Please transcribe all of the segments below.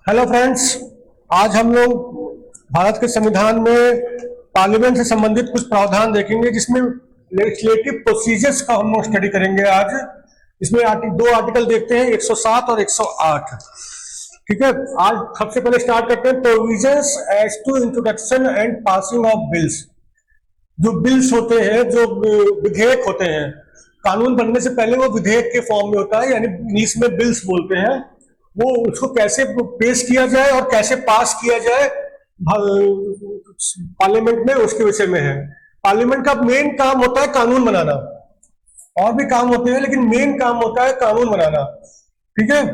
Hello friends. आज हम लोग भारत के संविधान में पार्लियामेंट से संबंधित कुछ प्रावधान देखेंगे, जिसमें लेजिस्लेटिव प्रोसीजर्स का हम लोग स्टडी करेंगे आज। इसमें दो आर्टिकल देखते हैं, 107 और 108। ठीक है, आज सबसे पहले स्टार्ट करते हैं provisions as to introduction and passing of bills. जो बिल्स होते हैं, जो विधेयक होते हैं, कानून बनने से पहले वो विधेयक के फॉर्म में होता है, यानी इंग्लिश में बिल्स बोलते हैं। वो उसको कैसे पेश किया जाए और कैसे पास किया जाए पार्लियामेंट में, उसके विषय में है। पार्लियामेंट का मेन काम होता है कानून बनाना, और भी काम होते हैं लेकिन मेन काम होता है कानून बनाना। ठीक है,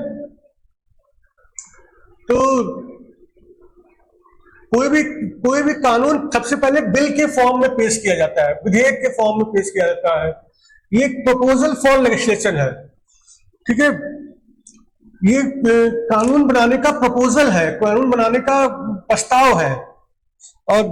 तो कोई भी कानून सबसे पहले बिल के फॉर्म में पेश किया जाता है, विधेयक के फॉर्म में पेश किया जाता है। ये प्रपोजल फॉर लेजिस्लेशन है। ठीक है, ये कानून बनाने का प्रपोजल है, कानून बनाने का प्रस्ताव है, और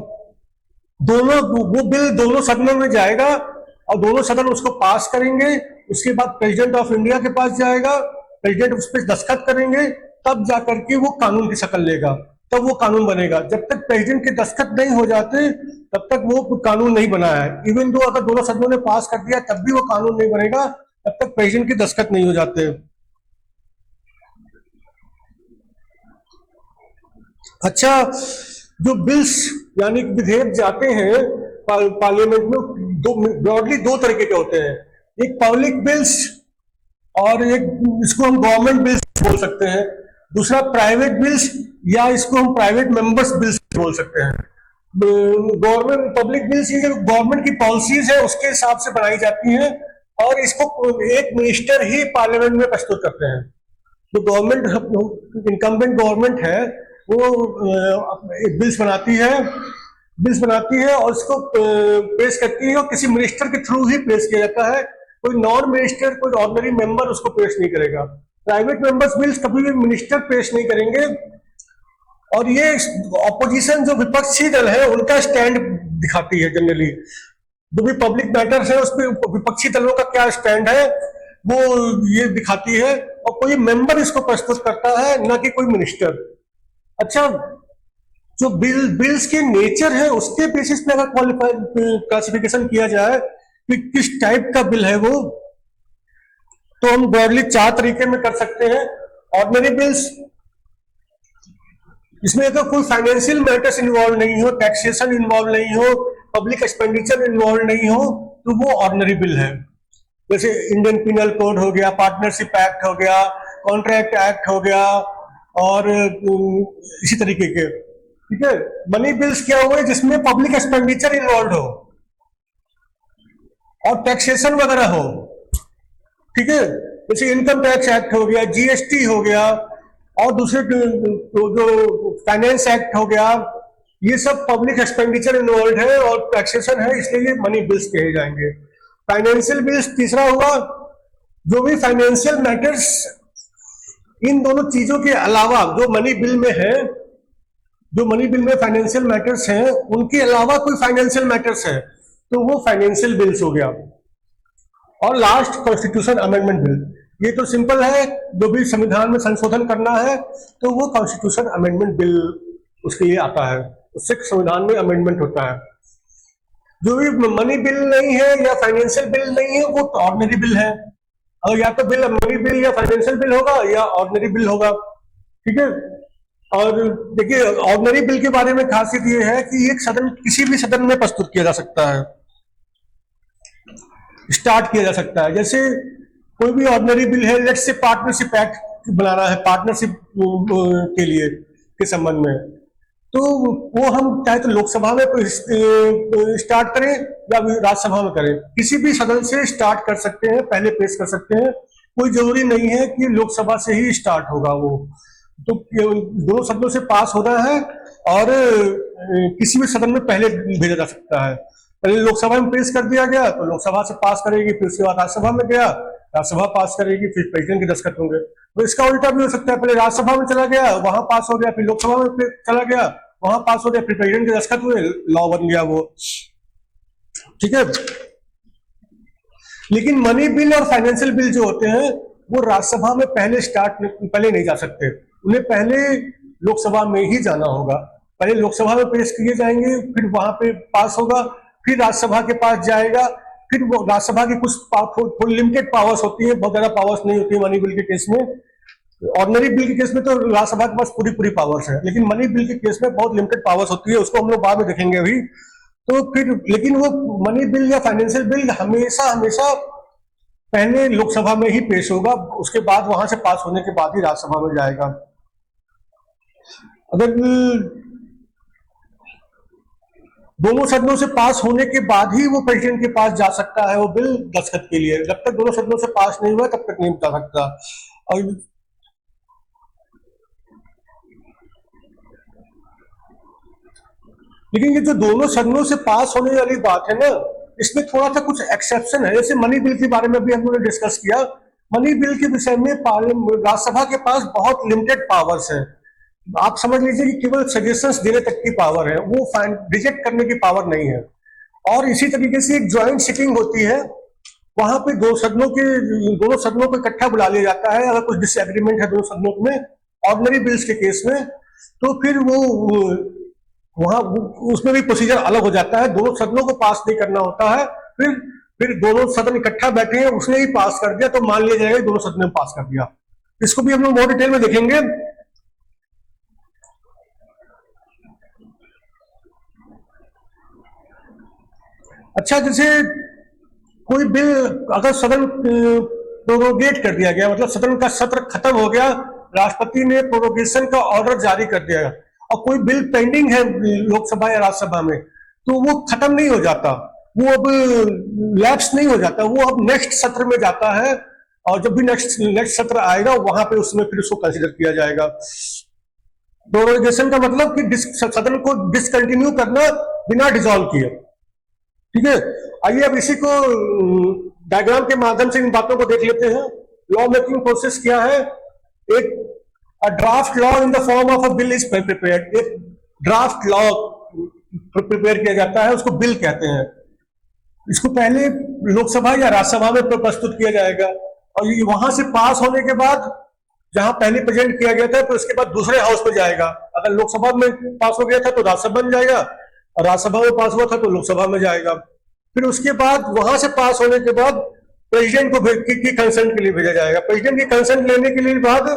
वो बिल दोनों सदनों में जाएगा और दोनों सदन उसको पास करेंगे। उसके बाद प्रेसिडेंट ऑफ इंडिया के पास जाएगा, प्रेसिडेंट उस पर दस्तखत करेंगे, तब जाकर के वो कानून की शक्ल लेगा, तब वो कानून बनेगा। जब तक प्रेसिडेंट के दस्तखत नहीं हो जाते तब तक वो कानून नहीं बना है। इवन दो अगर दोनों सदनों ने पास कर दिया तब भी वो कानून नहीं बनेगा, तब तक प्रेसिडेंट के दस्तखत नहीं हो जाते। अच्छा, जो बिल्स यानी विधेयक जाते हैं पार्लियामेंट में, ब्रॉडली दो तरीके के होते हैं। एक पब्लिक बिल्स और एक इसको हम गवर्नमेंट बिल्स बोल सकते हैं। दूसरा प्राइवेट बिल्स, या इसको हम प्राइवेट मेंबर्स बिल्स बोल सकते हैं। गवर्नमेंट पब्लिक बिल्स ये जो गवर्नमेंट की पॉलिसीज है उसके हिसाब से बनाई जाती हैं, और इसको एक मिनिस्टर ही पार्लियामेंट में प्रस्तुत करते हैं। जो गवर्नमेंट इनकम्बेंट गवर्नमेंट है वो बिल्स बनाती है और इसको पेश करती है, और किसी मिनिस्टर के थ्रू ही पेश किया जाता है। कोई नॉन मिनिस्टर, कोई ऑर्डिनरी मेंबर उसको पेश नहीं करेगा। प्राइवेट मेंबर्स बिल्स कभी भी मिनिस्टर पेश नहीं करेंगे। और ये ऑपोजिशन, जो विपक्षी दल है, उनका स्टैंड दिखाती है। जनरली जो भी पब्लिक मैटर्स है उस पर विपक्षी दलों का क्या स्टैंड है वो ये दिखाती है, और कोई मेंबर इसको प्रस्तुत करता है, ना कि कोई मिनिस्टर। अच्छा, जो बिल्स के नेचर है उसके बेसिस पे अगर क्लासिफिकेशन किया जाए कि किस टाइप का बिल है वो, तो हम ब्रॉडली 4 तरीके में कर सकते हैं। ऑर्डिनरी बिल्स, इसमें अगर कोई फाइनेंशियल मैटर्स इन्वॉल्व नहीं हो, टैक्सेशन इन्वॉल्व नहीं हो, पब्लिक एक्सपेंडिचर इन्वॉल्व नहीं हो, तो वो ऑर्डिनरी बिल है। जैसे इंडियन पिनल कोड हो गया, पार्टनरशिप एक्ट हो गया, कॉन्ट्रैक्ट एक्ट हो गया, और इसी तरीके के। ठीक है, मनी बिल्स क्या हुए जिसमें पब्लिक एक्सपेंडिचर इन्वॉल्व हो और टैक्सेशन वगैरह हो। ठीक है, जैसे इनकम टैक्स एक्ट हो गया, जीएसटी हो गया, और दूसरे जो फाइनेंस एक्ट हो गया, ये सब पब्लिक एक्सपेंडिचर इन्वॉल्व है और टैक्सेशन है, इसलिए ये मनी बिल्स कहे जाएंगे। फाइनेंशियल बिल्स तीसरा हुआ, जो भी फाइनेंशियल मैटर्स इन दोनों चीजों के अलावा जो मनी बिल में है, जो मनी बिल में फाइनेंशियल मैटर्स हैं, उनके अलावा कोई फाइनेंशियल मैटर्स है तो वो फाइनेंशियल बिल्स हो गया। और लास्ट कॉन्स्टिट्यूशन अमेंडमेंट बिल, ये तो सिंपल है, जो भी संविधान में संशोधन करना है तो वो कॉन्स्टिट्यूशन अमेंडमेंट बिल उसके लिए आता है, उससे संविधान में अमेंडमेंट होता है। जो भी मनी बिल नहीं है या फाइनेंशियल बिल नहीं है वो ऑर्डिनरी बिल है, और या तो बिल मनी बिल या फाइनेंशियल बिल होगा या ऑर्डिनरी बिल होगा। ठीक है, और देखिए ऑर्डिनरी बिल के बारे में खासियत ये है कि एक सदन, किसी भी सदन में प्रस्तुत किया जा सकता है, स्टार्ट किया जा सकता है। जैसे कोई भी ऑर्डिनरी बिल है, लेट्स से पार्टनरशिप एक्ट बनाना है पार्टनरशिप के लिए के संबंध में, तो वो हम चाहे तो लोकसभा में स्टार्ट करें या राज्यसभा में करें, किसी भी सदन से स्टार्ट कर सकते हैं, पहले पेश कर सकते हैं। कोई जरूरी नहीं है कि लोकसभा से ही स्टार्ट होगा वो, तो दोनों सदनों से पास होना है, और किसी भी सदन में पहले भेजा जा सकता है। पहले लोकसभा में पेश कर दिया गया तो लोकसभा से पास करेगी, फिर उसके बाद राज्यसभा में गया, राज्यसभा पास करेगी, फिर प्रेसिडेंट के दस्तखत होंगे। तो इसका उल्टा भी हो सकता है, पहले राज्यसभा में चला गया, वहां पास हो गया, फिर लोकसभा में चला गया, वहां पास हो गया, फिर प्रेसिडेंट के दस्तखत हुए, लॉ बन गया वो। ठीक है, लेकिन मनी बिल और फाइनेंशियल बिल जो होते हैं वो राज्यसभा में पहले नहीं जा सकते, उन्हें पहले लोकसभा में ही जाना होगा। पहले लोकसभा में पेश किए जाएंगे, फिर वहां पे पास होगा, फिर राज्यसभा के पास जाएगा, फिर वो राज्यसभा की कुछ लिमिटेड पावर्स होती है, बहुत ज्यादा पावर्स नहीं होती है मनी बिल के केस में। ऑर्डिनरी बिल के केस में तो राज्यसभा के पास पूरी पूरी पावर्स है, लेकिन मनी बिल के केस में बहुत लिमिटेड पावर्स होती है, उसको हम लोग बाद में देखेंगे अभी। तो फिर लेकिन वो मनी बिल या फाइनेंशियल बिल हमेशा हमेशा पहले लोकसभा में ही पेश होगा, उसके बाद वहां से पास होने के बाद ही राज्यसभा में जाएगा। अगर दोनों सदनों से पास होने के बाद ही वो प्रेसिडेंट के पास जा सकता है वो बिल दस्तखत के लिए, जब तक दोनों सदनों से पास नहीं हुआ तब तक नहीं जा सकता। और लेकिन ये जो दोनों सदनों से पास होने वाली बात है ना, इसमें थोड़ा सा कुछ एक्सेप्शन है। जैसे मनी बिल के बारे में भी हम लोगों ने डिस्कस किया, मनी बिल के विषय में राज्यसभा के पास बहुत लिमिटेड पावर्स है। आप समझ लीजिए कि केवल सजेशंस देने तक की पावर है, वो रिजेक्ट करने की पावर नहीं है। और इसी तरीके से एक ज्वाइंट सिटिंग होती है, वहां पे दोनों सदनों को इकट्ठा बुला लिया जाता है अगर कुछ डिसएग्रीमेंट है दोनों सदनों में, ऑर्डिनरी बिल्स के केस में। तो फिर वो वहां उसमें भी प्रोसीजर अलग हो जाता है, दोनों सदनों को पास नहीं करना होता है। फिर दोनों सदन इकट्ठा बैठे हैं, उसने ही पास कर दिया तो मान लिया जाएगा दोनों सदनों ने पास कर दिया। इसको भी हम लोग बहुत डिटेल में देखेंगे। अच्छा, जैसे कोई बिल अगर सदन प्रोरोगेट कर दिया गया, मतलब सदन का सत्र खत्म हो गया, राष्ट्रपति ने प्रोरोगेशन का ऑर्डर जारी कर दिया और कोई बिल पेंडिंग है लोकसभा या राज्यसभा में, तो वो खत्म नहीं हो जाता, वो अब लैप्स नहीं हो जाता, वो अब नेक्स्ट सत्र में जाता है। और जब भी नेक्स्ट सत्र आएगा वहां पे उसमें फिर उसको कंसिडर किया जाएगा। प्रोरोगेशन का मतलब कि सदन को डिसकंटिन्यू करना बिना डिसॉल्व किए। ठीक है, आइए अब इसी को डायग्राम के माध्यम से इन बातों को देख लेते हैं। लॉ मेकिंग प्रोसेस क्या है? एक draft law in the form of a bill is prepared. एक ड्राफ्ट लॉ प्रिपेयर किया जाता है, उसको बिल कहते हैं। इसको पहले लोकसभा या राज्यसभा में प्रस्तुत किया जाएगा और ये वहां से पास होने के बाद जहां पहले प्रेजेंट किया गया था तो उसके बाद दूसरे हाउस में जाएगा। अगर लोकसभा में पास हो गया था तो राज्यसभा में जाएगा, और राज्यसभा में पास हुआ था तो लोकसभा में जाएगा। फिर उसके बाद वहां से पास होने के बाद प्रेसिडेंट को की कंसेंट के लिए भेजा जाएगा। प्रेसिडेंट की कंसेंट लेने के लिए बाद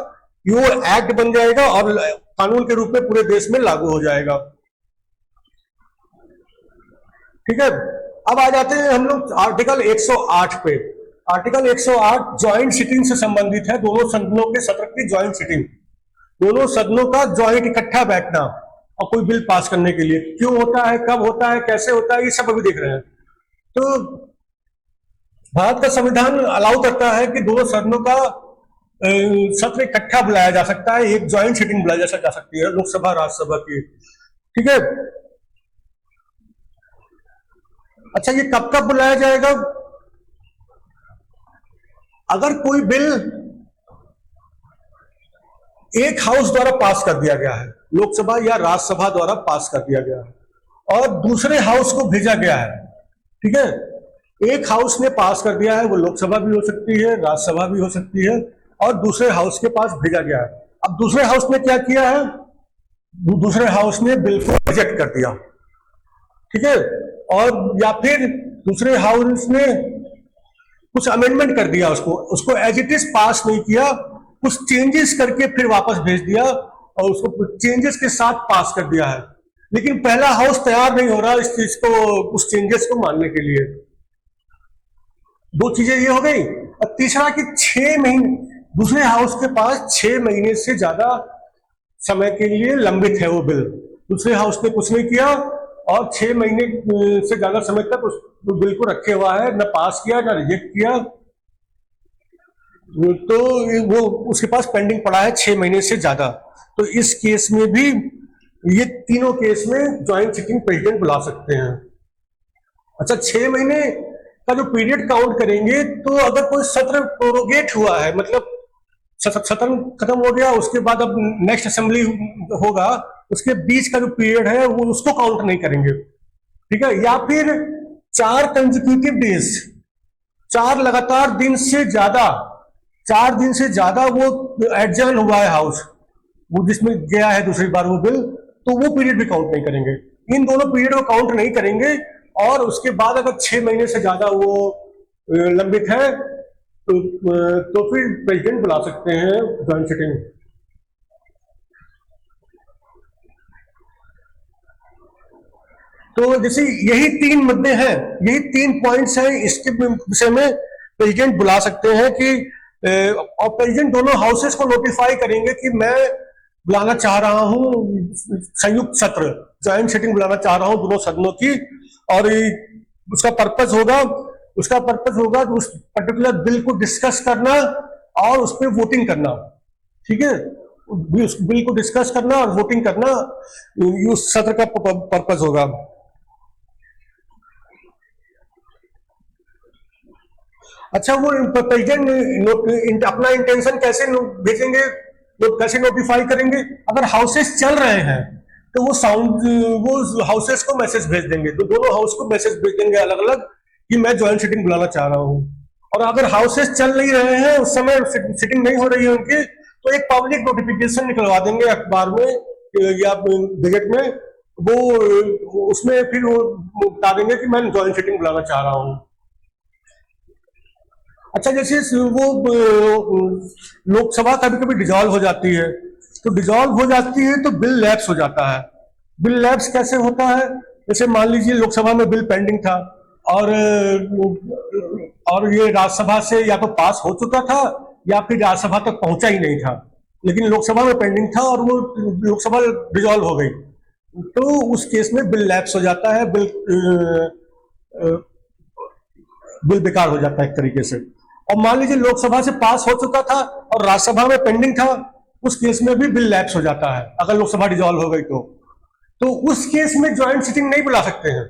ये एक्ट बन जाएगा और कानून के रूप में पूरे देश में लागू हो जाएगा। ठीक है, अब आ जाते हैं हम लोग आर्टिकल 108 पे। आर्टिकल 108 ज्वाइंट सिटिंग से संबंधित है, दोनों सदनों के सत्र की ज्वाइंट सिटिंग, दोनों सदनों का ज्वाइंट इकट्ठा बैठना और कोई बिल पास करने के लिए। क्यों होता है, कब होता है, कैसे होता है, ये सब अभी देख रहे हैं। तो भारत का संविधान अलाउ करता है कि दोनों सदनों का सत्र इकट्ठा बुलाया जा सकता है, एक ज्वाइंट सिटिंग बुलाई जा सकती है लोकसभा राज्यसभा की। ठीक है, अच्छा ये कब कब बुलाया जाएगा? अगर कोई बिल एक हाउस द्वारा पास कर दिया गया है, लोकसभा या राज्यसभा द्वारा पास कर दिया गया है और दूसरे हाउस को भेजा गया है, ठीक है, एक हाउस ने पास कर दिया है, वो लोकसभा भी हो सकती है, राज्यसभा भी हो सकती है, और दूसरे हाउस के पास भेजा गया है। अब दूसरे हाउस ने क्या किया है? दूसरे हाउस ने बिल को रिजेक्ट कर दिया, ठीक है, और या फिर दूसरे हाउस ने कुछ अमेंडमेंट कर दिया, उसको एज इट इज पास नहीं किया, कुछ चेंजेस करके फिर वापस भेज दिया और उसको चेंजेस के साथ पास कर दिया है। लेकिन पहला हाउस तैयार नहीं हो रहा इस चीज को, उस चेंजेस को मानने के लिए। दो चीजें ये हो गई। और तीसरा कि 6 महीने, दूसरे हाउस के पास 6 महीने से ज्यादा समय के लिए लंबित है वो बिल, दूसरे हाउस ने कुछ नहीं किया और 6 महीने से ज्यादा समय तक उस बिल को रखे हुआ है, न पास किया न रिजेक्ट किया, तो वो उसके पास पेंडिंग पड़ा है 6 महीने से ज्यादा। तो इस केस में भी, ये तीनों केस में ज्वाइंट सिटिंग प्रेसिडेंट बुला सकते हैं। अच्छा, 6 महीने का जो पीरियड काउंट करेंगे, तो अगर कोई सत्र प्रोरोगेट हुआ है, मतलब सत्र खत्म हो गया, उसके बाद अब नेक्स्ट असेंबली होगा, उसके बीच का जो पीरियड है वो उसको काउंट नहीं करेंगे, ठीक है। या फिर 4 कंसेक्यूटिव डेज, 4 लगातार दिन से ज्यादा, 4 दिन से ज्यादा वो एडजर्न हुआ है हाउस, वो जिसमें गया है दूसरी बार वो बिल, तो वो पीरियड भी काउंट नहीं करेंगे। इन दोनों पीरियड को काउंट नहीं करेंगे। और उसके बाद अगर 6 महीने से ज्यादा वो लंबित है तो फिर प्रेसिडेंट बुला सकते हैं ज्वाइंट सिटिंग। तो जैसे यही 3 मुद्दे हैं, यही 3 पॉइंट्स हैं, इसके विषय में प्रेसिडेंट बुला सकते हैं कि और प्रेसिडेंट दोनों हाउसेस को नोटिफाई करेंगे कि मैं बुलाना चाह रहा हूं संयुक्त सत्र, ज्वाइंट सिटिंग बुलाना चाह रहा हूं दोनों सदनों की। और उसका पर्पस होगा कि उस पर्टिकुलर बिल को डिस्कस करना और उस पर वोटिंग करना। ठीक है, उस बिल को डिस्कस करना और वोटिंग करना उस सत्र का पर्पस होगा। अच्छा, वो प्रेसिडेंट अपना इंटेंशन कैसे भेजेंगे, कैसे नोटिफाई करेंगे? अगर हाउसेस चल रहे हैं तो वो हाउसेस को मैसेज भेज देंगे, तो दोनों हाउस को मैसेज भेज देंगे अलग अलग कि मैं ज्वाइंट सिटिंग बुलाना चाह रहा हूं। और अगर हाउसेस चल नहीं रहे हैं, उस समय सिटिंग नहीं हो रही है उनकी, तो एक पब्लिक नोटिफिकेशन निकलवा देंगे अखबार में या गजट में, वो उसमें फिर वो बता देंगे कि मैं ज्वाइंट सिटिंग बुलाना चाह रहा हूं। अच्छा, जैसे वो लोकसभा कभी कभी डिजॉल्व हो जाती है, तो डिजॉल्व हो जाती है तो बिल लैप्स हो जाता है। बिल लैप्स कैसे होता है? जैसे मान लीजिए लोकसभा में बिल पेंडिंग था और ये राज्यसभा से या तो पास हो चुका था या फिर राज्यसभा तक पहुंचा ही नहीं था, लेकिन लोकसभा में पेंडिंग था और वो लोकसभा डिजॉल्व हो गई, तो उस केस में बिल लैप्स हो जाता है, बिल बेकार हो जाता है एक तरीके से। और मान लीजिए लोकसभा से पास हो चुका था और राज्यसभा में पेंडिंग था, उस केस में भी बिल लैप्स हो जाता है अगर लोकसभा डिजॉल्व हो गई तो उस केस में ज्वाइंट सिटिंग नहीं बुला सकते हैं।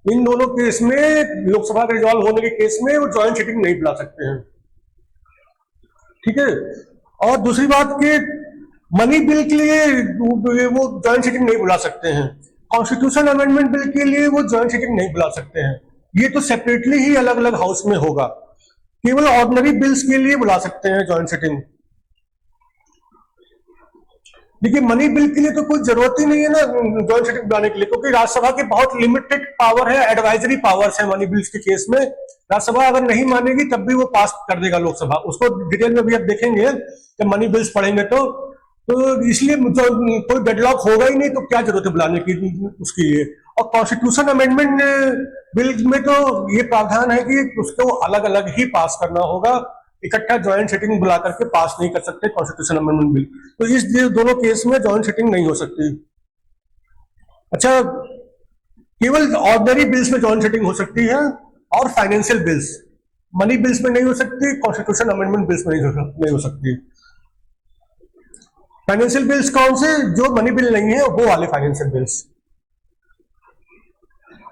इन दोनों केस में, लोकसभा का डिजॉल्व होने के केस में वो ज्वाइंट सिटिंग नहीं बुला सकते हैं। ठीक है, और दूसरी बात कि मनी बिल के लिए वो ज्वाइंट सिटिंग नहीं बुला सकते हैं। कॉन्स्टिट्यूशन अमेंडमेंट बिल के लिए वो ज्वाइंट सिटिंग नहीं बुला सकते हैं, ये तो सेपरेटली ही अलग अलग हाउस में होगा। केवल ऑर्डिनरी बिल्स के लिए बुला सकते हैं ज्वाइंट सिटिंग। देखिए, मनी बिल के लिए तो कोई जरूरत ही नहीं है ना ज्वाइंट सिटिंग बुलाने के लिए, क्योंकि राज्यसभा के बहुत लिमिटेड पावर है, एडवाइजरी पावर्स है मनी बिल्स के केस में। राज्यसभा अगर नहीं मानेगी तब भी वो पास कर देगा लोकसभा, उसको डिटेल में भी आप देखेंगे जब मनी बिल्स पढ़ेंगे तो इसलिए कोई डेडलॉक होगा ही नहीं, तो क्या जरूरत है बुलाने की उसके लिए। और कॉन्स्टिट्यूशन अमेंडमेंट बिल में तो ये प्रावधान है कि उसको अलग अलग ही पास करना होगा, इकट्ठा ज्वाइंट सिटिंग बुला करके पास नहीं कर सकते कॉन्स्टिट्यूशन अमेंडमेंट बिल, तो इस दोनों केस में ज्वाइंट सिटिंग नहीं हो सकती। अच्छा, केवल ऑर्डिनरी बिल्स में ज्वाइंट सिटिंग हो सकती है और फाइनेंशियल बिल्स, मनी बिल्स में नहीं हो सकती, कॉन्स्टिट्यूशन अमेंडमेंट बिल्स में नहीं हो सकती। फाइनेंशियल बिल्स कौन से? जो मनी बिल नहीं है वो वाले फाइनेंशियल बिल्स।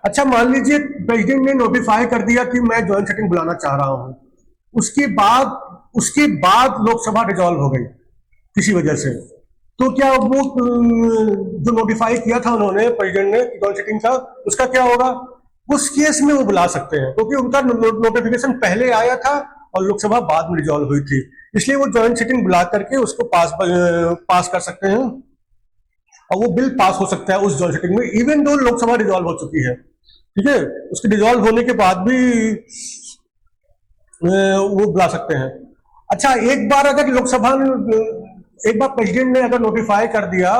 अच्छा, मान लीजिए प्रेसिडेंट ने नोटिफाई कर दिया कि मैं ज्वाइंट सिटिंग बुलाना चाह रहा हूं, उसके बाद लोकसभा डिजॉल्व हो गई किसी वजह से, तो क्या वो जो नोटिफाई किया था उन्होंने प्रेसिडेंट ने ज्वाइंट सिटिंग का, उसका क्या होगा? उस केस में वो बुला सकते हैं, क्योंकि उनका नोटिफिकेशन पहले आया था और लोकसभा बाद में डिजॉल्व हुई थी, इसलिए वो ज्वाइंट सिटिंग बुला करके उसको पास कर सकते हैं और वो बिल पास हो सकता है उस ज्वाइंट सिटिंग में, इवन दो लोकसभा डिजॉल्व हो चुकी है। ठीक है, उसके डिजॉल्व होने के बाद भी वो बुला सकते हैं। अच्छा, एक बार प्रेसिडेंट ने अगर नोटिफाई कर दिया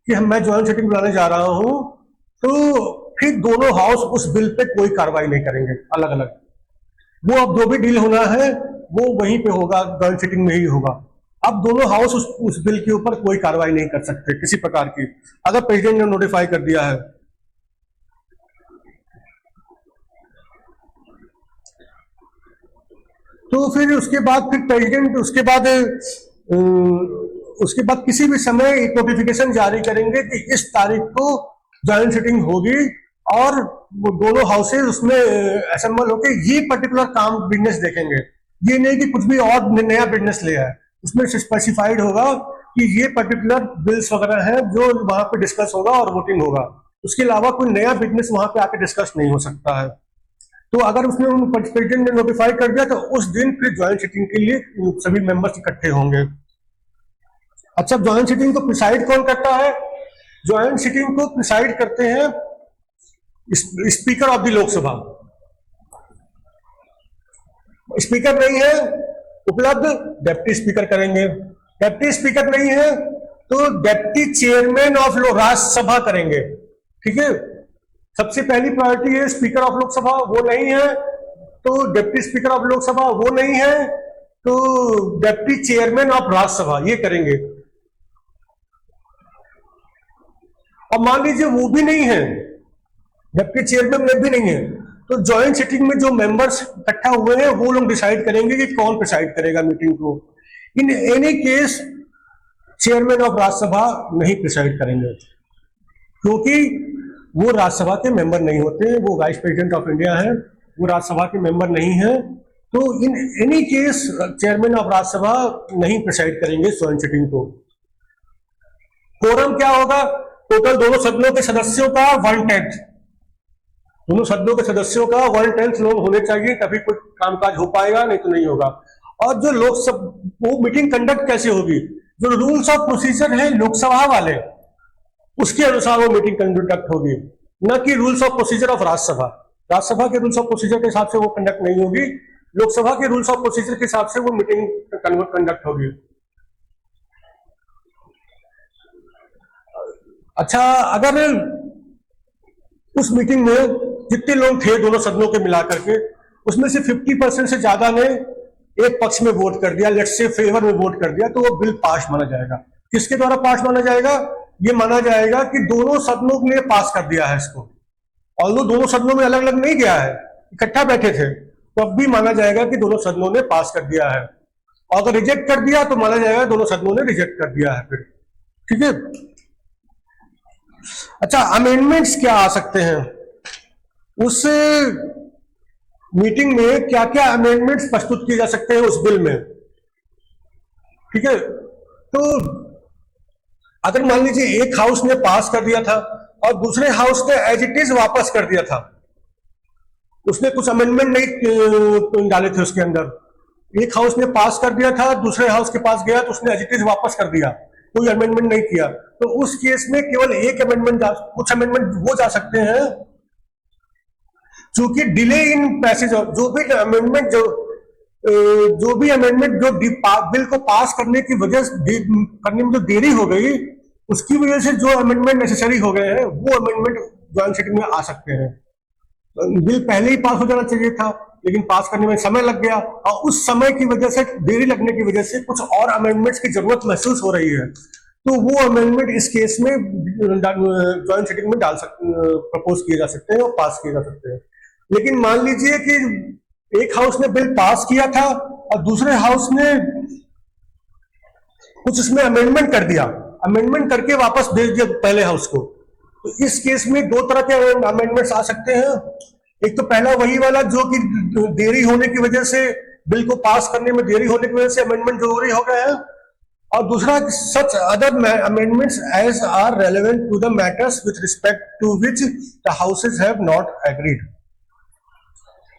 कि मैं ज्वाइंट सिटिंग बुलाने जा रहा हूं, तो फिर दोनों हाउस उस बिल पे कोई कार्रवाई नहीं करेंगे अलग अलग, वो अब जो भी डील होना है वो वहीं पे होगा, ज्वाइंट सिटिंग में ही होगा। अब दोनों हाउस उस बिल के ऊपर कोई कार्रवाई नहीं कर सकते किसी प्रकार की, अगर प्रेसिडेंट ने नोटिफाई कर दिया है। तो फिर उसके बाद प्रेसिडेंट उसके बाद किसी भी समय एक नोटिफिकेशन जारी करेंगे कि इस तारीख को ज्वाइंट सिटिंग होगी और दोनों हाउसेज उसमें असेंबल होकर ये पर्टिकुलर काम बिजनेस देखेंगे। ये नहीं कि कुछ भी और नया बिजनेस ले आए, उसमें स्पेसिफाइड होगा कि ये पर्टिकुलर बिल्स वगैरह हैं जो वहां पे डिस्कस होगा और वोटिंग होगा, उसके अलावा कोई नया बिजनेस वहां पे आके डिस्कस नहीं हो सकता है। तो अगर उसने प्रेसिडेंट ने नोटिफाई कर दिया तो उस दिन फिर ज्वाइंट सिटिंग के लिए सभी मेंबर्स इकट्ठे होंगे। अच्छा, ज्वाइंट सिटिंग को प्रिसाइड कौन करता है? ज्वाइंट सिटिंग को प्रिसाइड करते हैं speaker of the Lok Sabha. Speaker नहीं है उपलब्ध, डेप्टी स्पीकर करेंगे। डेप्टी स्पीकर नहीं है तो डेप्टी चेयरमैन ऑफ राज्यसभा करेंगे। ठीक है, सबसे पहली प्रायोरिटी है स्पीकर ऑफ लोकसभा, वो नहीं है तो डेप्टी स्पीकर ऑफ लोकसभा, वो नहीं है तो डेप्टी चेयरमैन ऑफ राज्यसभा, ये करेंगे। और मान लीजिए वो भी नहीं है, डेप्टी चेयरमैन भी नहीं है, तो ज्वाइंट सिटिंग में जो मेंबर्स इकट्ठा हुए हैं वो लोग डिसाइड करेंगे कि कौन प्रिसाइड करेगा मीटिंग को। In any case chairman of Rajya Sabha नहीं प्रिसाइड करेंगे, क्योंकि वो राज्यसभा के मेंबर नहीं होते, वो वाइस प्रेसिडेंट ऑफ इंडिया है, वो राज्यसभा के मेंबर नहीं है। तो in any case chairman of Rajya Sabha नहीं प्रिसाइड करेंगे ज्वाइंट सिटिंग को। कोरम क्या होगा? टोटल दोनों सदनों के सदस्यों का 1/10, दोनों सदनों के सदस्यों का 1/10 लोग होने चाहिए, तभी कोई कामकाज हो पाएगा, नहीं तो नहीं होगा। और जो लोकसभा वो मीटिंग कंडक्ट कैसे होगी? जो रूल्स ऑफ प्रोसीजर है लोकसभा वाले, उसके अनुसार वो मीटिंग कंडक्ट होगी, न कि rules of procedure of Rajya Sabha. Rajya Sabha के रूल्स ऑफ प्रोसीजर के हिसाब से वो कंडक्ट नहीं होगी, लोकसभा के रूल्स ऑफ प्रोसीजर के हिसाब से वो मीटिंग कंडक्ट होगी। अच्छा, अगर उस मीटिंग में जितने लोग थे दोनों सदनों के मिलाकर के, उसमें से 50% से ज्यादा ने एक पक्ष में वोट कर दिया, लेट्स से फेवर में वोट कर दिया, तो वो बिल पास माना जाएगा। किसके द्वारा पास माना जाएगा? ये माना जाएगा कि दोनों सदनों ने पास कर दिया है इसको। और दोनों सदनों में अलग अलग नहीं गया है, इकट्ठा बैठे थे, तो अब भी माना जाएगा कि दोनों सदनों ने पास कर दिया है। और अगर रिजेक्ट कर दिया तो माना जाएगा दोनों सदनों ने रिजेक्ट कर दिया है फिर। ठीक है। अच्छा, अमेंडमेंट्स क्या आ सकते हैं? उस मीटिंग में क्या क्या अमेंडमेंट्स प्रस्तुत किए जा सकते हैं उस बिल में? ठीक है, तो अगर मान लीजिए एक हाउस ने पास कर दिया था और दूसरे हाउस ने एज इट इज वापस कर दिया था, उसने कुछ अमेंडमेंट नहीं डाले थे उसके अंदर, एक हाउस ने पास कर दिया था, दूसरे हाउस के पास गया तो उसने एज इट इज वापस कर दिया, कोई अमेंडमेंट नहीं किया, तो उस केस में केवल एक अमेंडमेंट, कुछ अमेंडमेंट वो जा सकते हैं चूंकि डिले इन पैसेज, जो भी अमेंडमेंट जो बिल को पास करने की वजह करने में जो देरी हो गई, उसकी वजह से जो अमेंडमेंट नेसेसरी हो गए हैं वो अमेंडमेंट ज्वाइंट सिटिंग में आ सकते हैं। बिल पहले ही पास हो जाना चाहिए था, लेकिन पास करने में समय लग गया, और उस समय की वजह से, देरी लगने की वजह से कुछ और अमेंडमेंट्स की जरूरत महसूस हो रही है, तो वो अमेंडमेंट इस केस में ज्वाइंट सिटिंग में प्रपोज किए जा सकते हैं और पास किए जा सकते हैं। लेकिन मान लीजिए कि एक हाउस ने बिल पास किया था और दूसरे हाउस ने कुछ उसमें अमेंडमेंट कर दिया, अमेंडमेंट करके वापस भेज दिया पहले हाउस को, तो इस केस में दो तरह के अमेंडमेंट्स आ सकते हैं। एक तो पहला वही वाला जो कि देरी होने की वजह से, बिल को पास करने में देरी होने की वजह से अमेंडमेंट जरूरी हो गए हैं, और दूसरा such other amendments as are relevant to the matters with respect to which the houses have not agreed.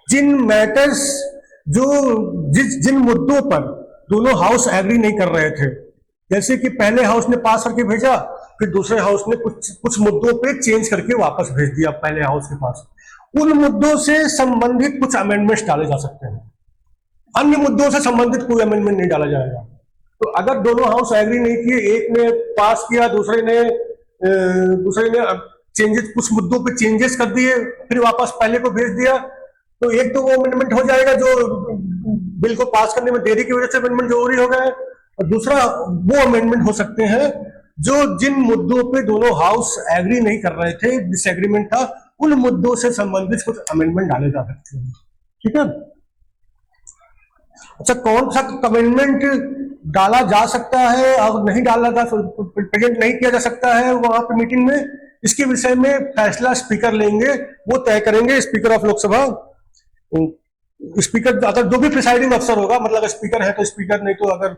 जिन मैटर्स जिन मुद्दों पर दोनों हाउस एग्री नहीं कर रहे थे, जैसे कि पहले हाउस ने पास करके भेजा, फिर दूसरे हाउस ने कुछ मुद्दों पे चेंज करके वापस भेज दिया पहले हाउस के पास, उन मुद्दों से संबंधित कुछ अमेंडमेंट्स डाले जा सकते हैं। अन्य मुद्दों से संबंधित कोई अमेंडमेंट नहीं डाला जाएगा। तो अगर दोनों हाउस एग्री नहीं किए, एक ने पास किया, दूसरे ने चेंजेस, कुछ मुद्दों पे चेंजेस कर दिए, फिर वापस पहले को भेज दिया, तो एक तो वो अमेंडमेंट हो जाएगा जो बिल को पास करने में देरी की वजह से अमेंडमेंट जरूरी हो गया है, और दूसरा वो अमेंडमेंट हो सकते हैं जो जिन मुद्दों पे दोनों हाउस एग्री नहीं कर रहे थे, डिसएग्रीमेंट था, उन मुद्दों से संबंधित कुछ अमेंडमेंट डाले जा सकते हैं। ठीक है। अच्छा, कौन सा अमेंडमेंट डाला जा सकता है और नहीं डाला जा, प्रेजेंट नहीं किया जा सकता है वहां पे मीटिंग में, इसके विषय में फैसला स्पीकर लेंगे, वो तय करेंगे, स्पीकर ऑफ लोकसभा। स्पीकर अगर जो भी प्रिसाइडिंग अफसर होगा, मतलब अगर स्पीकर है तो स्पीकर, नहीं तो अगर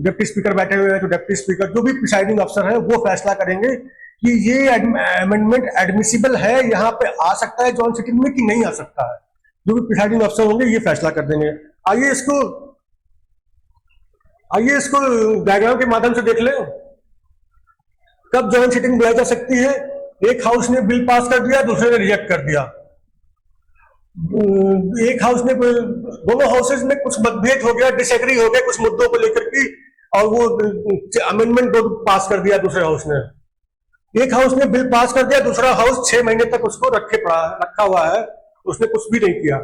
डिप्टी स्पीकर बैठे हुए हैं तो डिप्टी स्पीकर, जो भी प्रिसाइडिंग अफसर है वो फैसला करेंगे कि ये अमेंडमेंट एडमिसिबल है, यहाँ पे आ सकता है ज्वाइंट सिटिंग में कि नहीं आ सकता है। जो भी प्रिसाइडिंग अफसर होंगे ये फैसला कर देंगे। आइए इसको आइए इसको डायग्राम के माध्यम से देख लें। कब जॉइंट सिटिंग बुलाई जा सकती है? एक हाउस ने बिल पास कर दिया, दूसरे ने रिजेक्ट कर दिया। एक हाउस ने, दोनों हाउसेज में कुछ मतभेद हो गया, डिसएग्री हो गया कुछ मुद्दों को लेकर के, और वो अमेंडमेंट पास कर दिया दूसरे हाउस ने। एक हाउस ने बिल पास कर दिया, दूसरा हाउस 6 महीने तक उसको रखा हुआ है, उसने कुछ भी नहीं किया।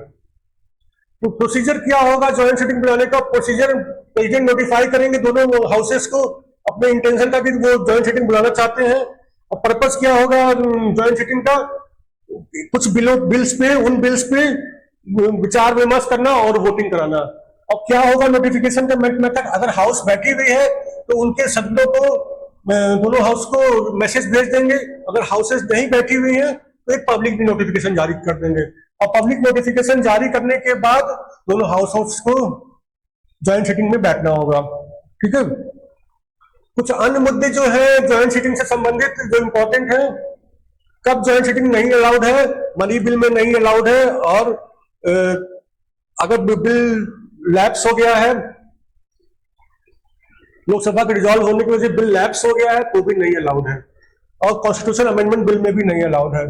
तो प्रोसीजर क्या होगा जॉइंट सिटिंग बुलाने का? प्रोसीजर, प्रेसिडेंट नोटिफाई करेंगे दोनों हाउसेस को अपने इंटेंशन का कि वो जॉइंट सिटिंग बुलाना चाहते हैं। और पर्पस क्या होगा जॉइंट सिटिंग का? कुछ बिल्स पे, उन बिल्स पे विचार विमर्श करना और वोटिंग कराना। अब क्या होगा नोटिफिकेशन का मेथड? अगर हाउस बैठी हुई है तो उनके सदस्यों को, दोनों हाउस को मैसेज भेज देंगे। अगर हाउसेस नहीं बैठी हुई है तो एक पब्लिक नोटिफिकेशन जारी कर देंगे, और पब्लिक नोटिफिकेशन जारी करने के बाद दोनों हाउस को जॉइंट सिटिंग में बैठना होगा। ठीक है। कुछ अन्य मुद्दे जो है जॉइंट सिटिंग से संबंधित जो इंपॉर्टेंट है, कब जॉइंट सिटिंग नहीं अलाउड है? मनी बिल में नहीं अलाउड है, और अगर बिल लैप्स हो गया है, लोकसभा के रिजॉल्व होने की वजह से बिल लैप्स हो गया है तो भी नहीं अलाउड है, और कॉन्स्टिट्यूशन अमेंडमेंट बिल में भी नहीं अलाउड है।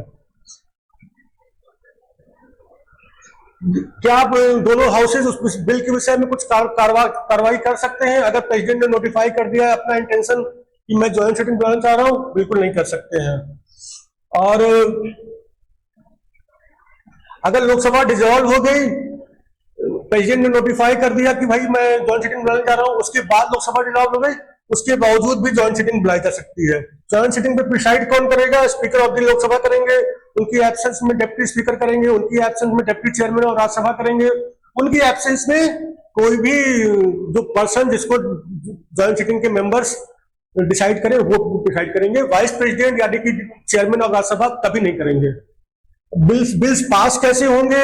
क्या आप दोनों हाउसेज उस बिल के विषय में कुछ कार्रवाई कर सकते हैं? अगर प्रेसिडेंट ने नोटिफाई कर दिया है अपना इंटेंशन कि मैं जॉइंट सिटिंग बुलाना चाह रहा हूं, बिल्कुल नहीं कर सकते हैं। और अगर लोकसभा डिसॉल्व हो गई, प्रेसिडेंट ने नोटिफाई कर दिया कि भाई मैं जॉइंट सिटिंग बुलाने जा रहा हूं, उसके बाद लोकसभा डिसॉल्व हो गई, उसके बावजूद भी जॉइंट सिटिंग बुलाई जा सकती है। जॉइंट सिटिंग पे प्रिसाइड कौन करेगा? स्पीकर ऑफ द लोकसभा करेंगे, उनकी एब्सेंस में डिप्टी स्पीकर करेंगे, उनकी एब्सेंस में डिप्टी चेयरमैन और राज्यसभा करेंगे, उनकी एब्सेंस में कोई भी जो पर्सन जिसको जॉइंट सिटिंग के मेंबर्स डिसाइड करें वो डिसाइड करेंगे। वाइस प्रेसिडेंट यानी कि चेयरमैन और राज्यसभा कभी नहीं करेंगे। बिल्स पास कैसे होंगे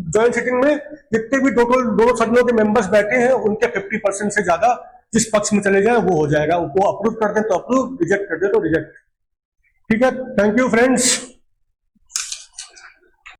जॉइंट सिटिंग में? जितने भी टोटल दोनों सदनों के मेंबर्स बैठे हैं उनके 50% से ज्यादा जिस पक्ष में चले जाए वो हो जाएगा। वो अप्रूव कर दें तो अप्रूव, रिजेक्ट कर दे तो रिजेक्ट। ठीक है। Thank you friends.